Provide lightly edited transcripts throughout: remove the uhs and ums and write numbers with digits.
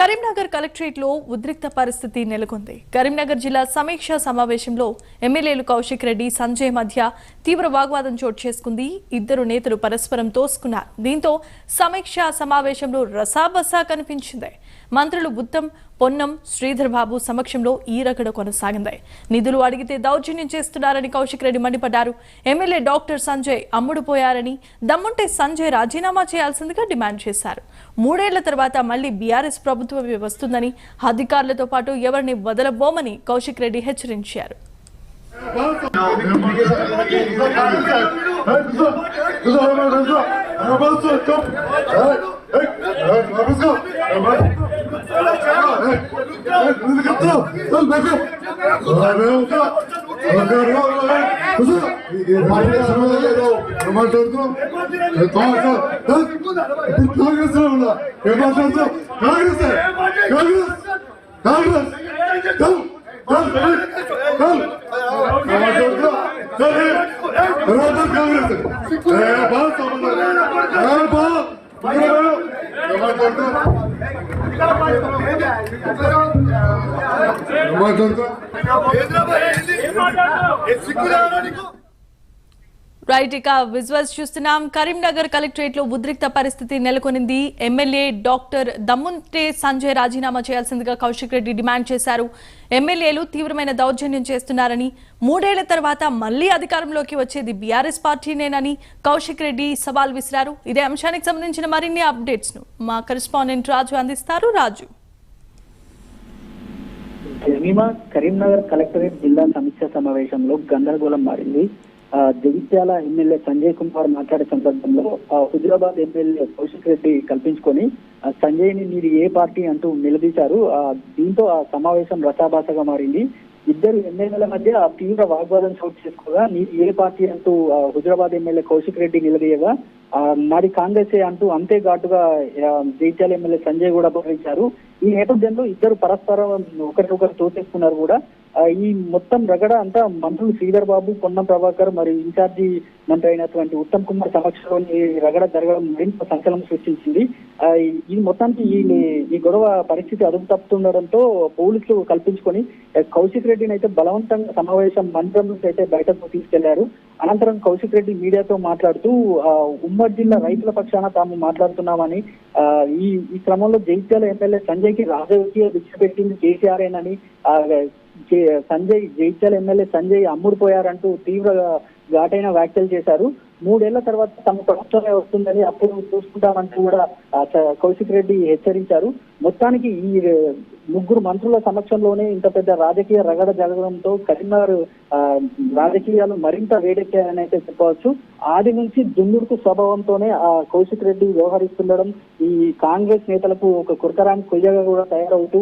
కరీంనగర్ కలెక్టరేట్లో ఉద్రిక్త పరిస్థితి నెలకొంది. కరీంనగర్ జిల్లా సమీక్షా సమావేశంలో ఎమ్మెల్యేలు కౌశిక్ రెడ్డి, సంజయ్ మధ్య తీవ్ర వాగ్వాదం చోటు చేసుకుంది. ఇద్దరు నేతలు పరస్పరం తోసుకున్నారు. దీంతో సమీక్షా సమావేశంలో రసాబసా కనిపించింది. మంత్రులు బుత్తం, పొన్నం, శ్రీధర్ బాబు సమక్షంలో ఈ రగడ కొనసాగింది. నిధులు అడిగితే దౌర్జన్యం చేస్తున్నారని కౌశిక్ రెడ్డి మండిపడ్డారు. ఎమ్మెల్యే డాక్టర్ సంజయ్ అమ్ముడు పోయారని, దమ్ముంటే సంజయ్ రాజీనామా చేయాల్సిందిగా డిమాండ్ చేశారు. 3 ఏళ్ల తర్వాత మళ్లీ బీఆర్ఎస్ ప్రభుత్వం వస్తుందని, అధికారులతో పాటు ఎవరిని వదలబోమని కౌశిక్ రెడ్డి హెచ్చరించారు. రైట్, ఇక విజువల్స్ చూస్తున్నాం. కరీంనగర్ కలెక్టరేట్ లో ఉద్రిక్త పరిస్థితి నెలకొనింది. ఎమ్మెల్యే డాక్టర్ దమ్ముంటే సంజయ్ రాజీనామా చేయాల్సిందిగా కౌశిక్ రెడ్డి డిమాండ్ చేశారు. ఎమ్మెల్యేలు తీవ్రమైన దౌర్జన్యం చేస్తున్నారని, 3 ఏళ్ల తర్వాత మళ్లీ అధికారంలోకి వచ్చేది బీఆర్ఎస్ పార్టీనేనని కౌశిక్ రెడ్డి సవాల్ విసిరారు. ఇదే అంశానికి సంబంధించిన మరిన్ని అప్డేట్స్ ను మా కరెస్పాండెంట్ రాజు అందిస్తారు. రాజు, కరీంనగర్ కలెక్టరేట్ జిల్లా సమీక్ష సమావేశంలో గందరగోళం మారింది. జగిత్యాల ఎమ్మెల్యే సంజయ్ కుమార్ మాట్లాడే సందర్భంలో హుజరాబాద్ ఎమ్మెల్యే కౌశిక్ రెడ్డి కల్పించుకొని సంజయ్ ని మీరు ఏ పార్టీ అంటూ నిలదీశారు. దీంతో ఆ సమావేశం రసాభాసగా మారింది. ఇద్దరు ఎమ్మెల్యేల మధ్య తీవ్ర వాగ్వాదం చోటు చేసుకోగా మీరు ఏ పార్టీ అంటూ హుజరాబాద్ ఎమ్మెల్యే కౌశిక్ రెడ్డి నిలదీయగా మాది కాంగ్రెస్ అంటూ అంతే ఘాటుగా జగిత్యాల ఎమ్మెల్యే సంజయ్ కూడా భావించారు. ఈ నేపథ్యంలో ఇద్దరు పరస్పరం ఒకరినొకరు తోసేసుకున్నారు కూడా. ఈ మొత్తం రగడ అంతా మంత్రులు శ్రీధర్ బాబు, పొన్నం ప్రభాకర్ మరియు ఇన్ఛార్జి మంత్రి అయినటువంటి ఉత్తమ్ కుమార్ సమక్షంలో రగడ జరగడం మరింత సంచలనం సృష్టించింది. ఈ మొత్తానికి ఈ గొడవ పరిస్థితి అదుపు తప్పుతుండడంతో పోలీసులు కల్పించుకొని కౌశిక్ రెడ్డిని అయితే బలవంతంగా సమావేశం మందిరం నుంచి అయితే బయటకు తీసుకెళ్లారు. అనంతరం కౌశిక్ రెడ్డి మీడియాతో మాట్లాడుతూ ఉమ్మడి జిల్లా రైతుల పక్షాన తాము మాట్లాడుతున్నామని, ఈ క్రమంలో జగిత్యాల ఎమ్మెల్యే సంజయ్ కి రాజకీయ భిక్ష పెట్టింది కేసీఆర్ఏనని, సంజయ్ జగిత్యాల ఎమ్మెల్యే సంజయ్ అమ్ముడు పోయారంటూ తీవ్ర ఘాటైన వ్యాఖ్యలు చేశారు. 3 ఏళ్ల తర్వాత తమ ప్రభుత్వమే వస్తుందని అప్పుడు చూసుకుంటామంటూ కూడా కౌశిక్ రెడ్డి హెచ్చరించారు. మొత్తానికి ఈ ముగ్గురు మంత్రుల సమక్షంలోనే ఇంత పెద్ద రాజకీయ రగడ జరగడంతో కరీంనగర్ రాజకీయాలు మరింత వేడెక్కాయని అయితే చెప్పవచ్చు. ఆది నుంచి దుందుడుకు స్వభావంతోనే కౌశిక్ రెడ్డి వ్యవహరిస్తుండడం ఈ కాంగ్రెస్ నేతలకు ఒక కుర్కరాని కొయ్యగా కూడా తయారవుతూ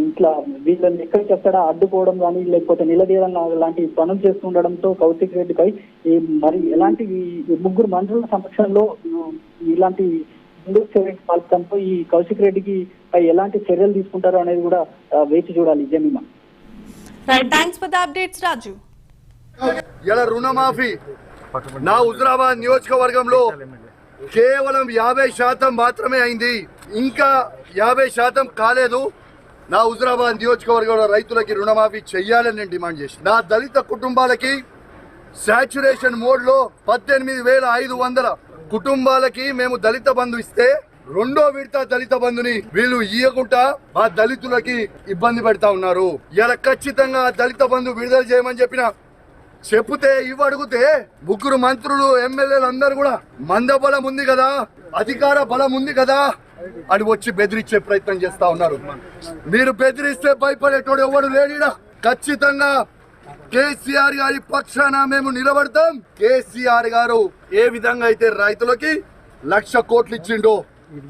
ఇట్లా వీళ్ళని ఎక్కడికి ఎక్కడ అడ్డుకోవడం కానీ లేకపోతే నిలదీయడం లాంటి పనులు చేస్తుండడంతో కౌశిక్ రెడ్డిపై మరి ఎలాంటి ముగ్గురు మంత్రుల సమక్షంలో ఇలాంటి చర్యకి పాల్పడంతో ఈ కౌశిక్ రెడ్డికి పై ఎలాంటి చర్యలు తీసుకుంటారో అనేది కూడా వేచి చూడాలి. Jemimah, thanks for the updates Raju. ఇలా రుణమాఫీ నా హుజరాబాద్ నియోజకవర్గంలో కేవలం 50% మాత్రమే అయింది. ఇంకా 50% కాలేదు. నా హుజరాబాద్ నియోజకవర్గంలో రైతులకి రుణమాఫీ చెయ్యాలని నేను డిమాండ్ చేసి, నా దళిత కుటుంబాలకి సాచురేషన్ మోడ్ లో 18,500 కుటుంబాలకి మేము దళిత బంధు ఇస్తే, 2వ విడత దళిత బంధుని వీళ్ళు ఇయ్యకుండా మా దళితులకి ఇబ్బంది పెడతా ఉన్నారు. ఇలా ఖచ్చితంగా దళిత బంధు విడుదల చేయమని చెప్తే ఇవ్వడుగుతే ముగ్గురు మంత్రులు, ఎమ్మెల్యేలు అందరూ కూడా మందబలం ఉంది కదా, అధికార బలం ఉంది కదా అని వచ్చి బెదిరించే ప్రయత్నం చేస్తా ఉన్నారు. మీరు బెదిరిస్తే భయపడేటోడు ఎవడు లేనిడా. ఖచ్చితంగా కేసీఆర్ గారి పక్షాన మేము నిలబడతాం. కేసీఆర్ గారు ఏ విధంగా అయితే రైతులకి 1,00,000 కోట్లు ఇచ్చిండో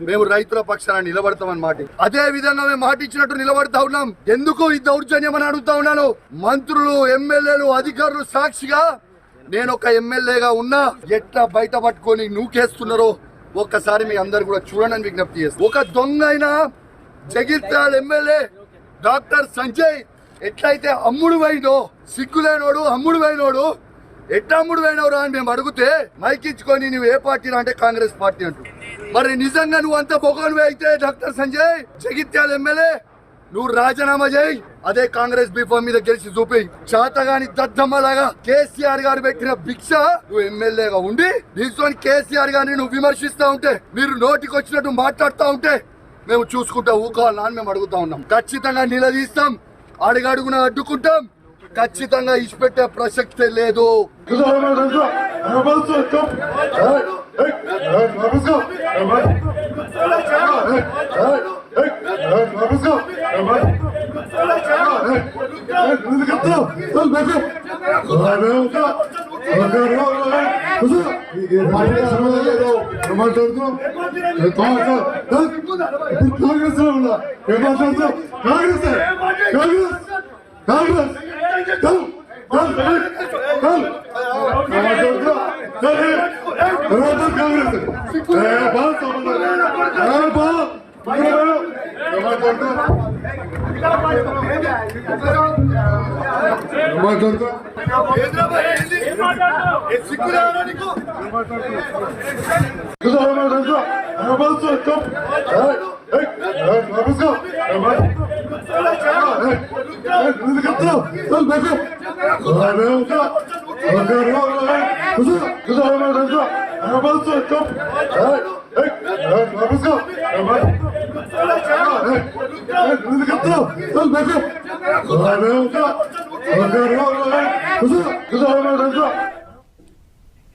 మేము రైతుల పక్షాన నిలబడతామన్నమాట. అదే విధంగా మేము మాట ఇచ్చినట్టు నిలబడతా ఉన్నాం. ఎందుకు ఈ దౌర్జన్యం అని అడుగుతా ఉన్నాను. మంత్రులు, ఎమ్మెల్యేలు, అధికారులు సాక్షిగా నేను ఒక ఎమ్మెల్యేగా ఉన్నా ఎట్లా బయట పట్టుకొని నూకేస్తున్నారో ఒక్కసారి మీ అందరు కూడా చూడండి విజ్ఞప్తి చేస్తారు. ఒక దొంగ అయినా జగిత్యాల ఎమ్మెల్యే డాక్టర్ సంజయ్ ఎట్లయితే అమ్ముడు వైనో, సిగ్గులేనోడు అమ్ముడు వైనోడు, ఎట్లా అమ్ముడు వైనవరా అని మేము అడిగితే మైకిచ్చుకొని నువ్వు ఏ పార్టీ అంటే కాంగ్రెస్ పార్టీ అంటూ మరి నిజంగా నువ్వు అంత బొగను అయితే డాక్టర్ సంజయ్ జగిత్యాల ఎమ్మెల్యే నువ్వు రాజీనామా చేయి. అదే కాంగ్రెస్ బీఫామ్ మీద గెలిచి చూపి చాతగాని దద్దమ్మలాగా కేసీఆర్ గారు పెట్టిన భిక్ష నువ్వు ఎమ్మెల్యేగా ఉండి నీతో కేసీఆర్ గారిని నువ్వు విమర్శిస్తా ఉంటే, మీరు నోటికి వచ్చినట్టు మాట్లాడుతూ ఉంటే మేము చూసుకుంటా ఊకోవాలని అని మేము అడుగుతా ఉన్నాం. ఖచ్చితంగా నిలదీస్తాం, అడుగడుగున అడ్డుకుంటాం, ఖచ్చితంగా ఇచ్చిపెట్టే ప్రసక్తే లేదు. Kız